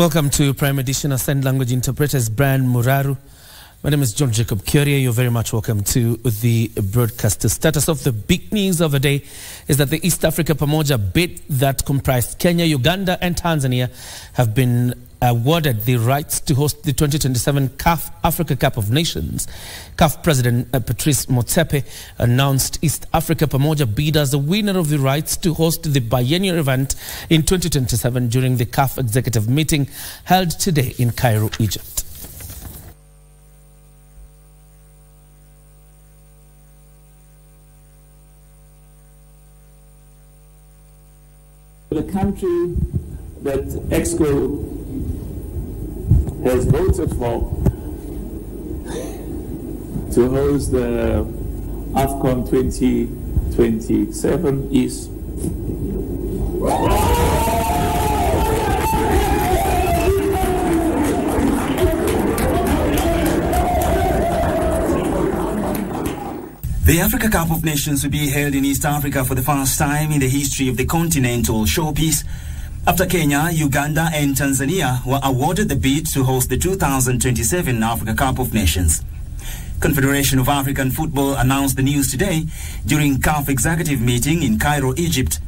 Welcome to Prime Edition. Assigned language interpreters Brian Muraru. My name is John Jacob Curia. You're very much welcome to the broadcast. The status of the big news of the day is that the East Africa Pamoja Bid that comprised Kenya, Uganda and Tanzania have been awarded the rights to host the 2027 CAF Africa Cup of Nations. CAF President Patrice Motsepe announced East Africa Pamoja Bid as the winner of the rights to host the biennial event in 2027 during the CAF Executive meeting held today in Cairo, Egypt. The country that EXCO has voted for to host the AFCON 2027 is The Africa Cup of Nations will be held in East Africa for the first time in the history of the continental showpiece, after Kenya, Uganda and Tanzania were awarded the bid to host the 2027 Africa Cup of Nations. Confederation of African Football announced the news today during CAF Executive meeting in Cairo, Egypt.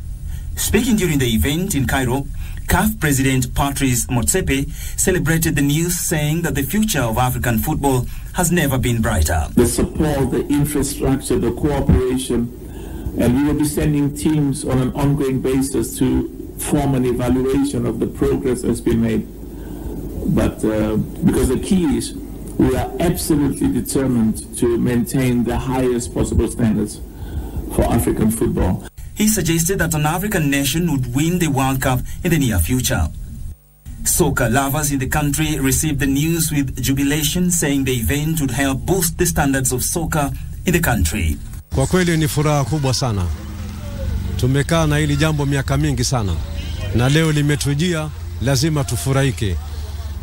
Speaking during the event in Cairo, CAF President Patrice Motsepe celebrated the news, saying that the future of African football has never been brighter. The support, the infrastructure, the cooperation, and we will be sending teams on an ongoing basis to form an evaluation of the progress that's been made. But because the key is we are absolutely determined to maintain the highest possible standards for African football. He suggested that an African nation would win the World Cup in the near future. Soccer lovers in the country received the news with jubilation, saying the event would help boost the standards of soccer in the country. Kwa kweli ni furaha kubwa sana. Tumekaa na hili jambo miaka mingi sana, na leo limetujia, lazima tufurahike.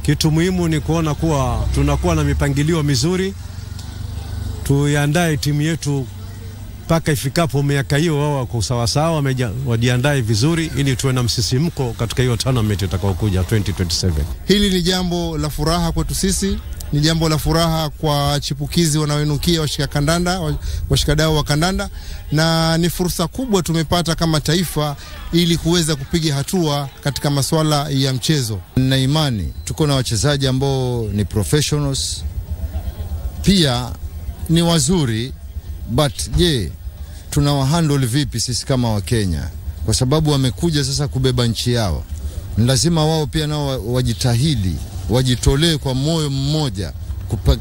Kitu muhimu ni kuona kuwa tunakuwa na mipangilio mizuri, tuiandae timu yetu mpaka ifikapo miaka hiyo wao kwa sawasawa wajiandae vizuri ili tuwe na msisimko katika hiyo tournament itakayokuja 2027. Hili ni jambo la furaha kwetu sisi, ni jambo la furaha kwa chipukizi wanaoinukia washikadau wa kandanda, na ni fursa kubwa tumepata kama taifa ili kuweza kupiga hatua katika masuala ya mchezo. Na imani tuko na wachezaji ambao ni professionals, pia ni wazuri, but je, tunawahandle vipi sisi kama wa Kenya? Kwa sababu wamekuja sasa kubeba nchi yao, ni lazima wao pia nao wajitahidi, wajitolee kwa moyo mmoja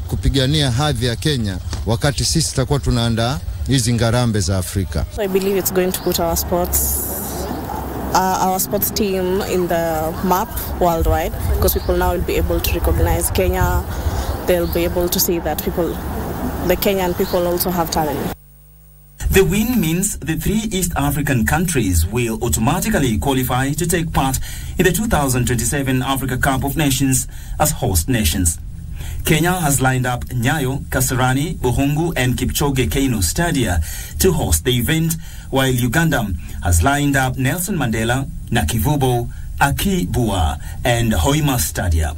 kupigania hadhi ya Kenya, wakati sisi tutakuwa tunaandaa hizi ngarambe za Afrika. I believe it's going to put our sports team in the map worldwide, because people now will be able to recognize Kenya. They'll be able to see that the Kenyan people also have talent. The win means the 3 East African countries will automatically qualify to take part in the 2027 Africa Cup of Nations as host nations. Kenya has lined up Nyayo, Kasarani, Buhungu and Kipchoge Keino Stadia to host the event, while Uganda has lined up Nelson Mandela, Nakivubo, Akibua and Hoima Stadia.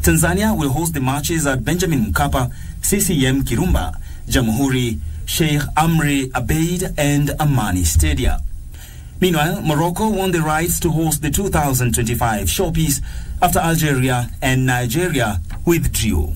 Tanzania will host the matches at Benjamin Mkapa, CCM Kirumba, Jamhuri, Sheikh Amri Abeid and Amani Stadia. Meanwhile, Morocco won the rights to host the 2025 showpiece after Algeria and Nigeria withdrew.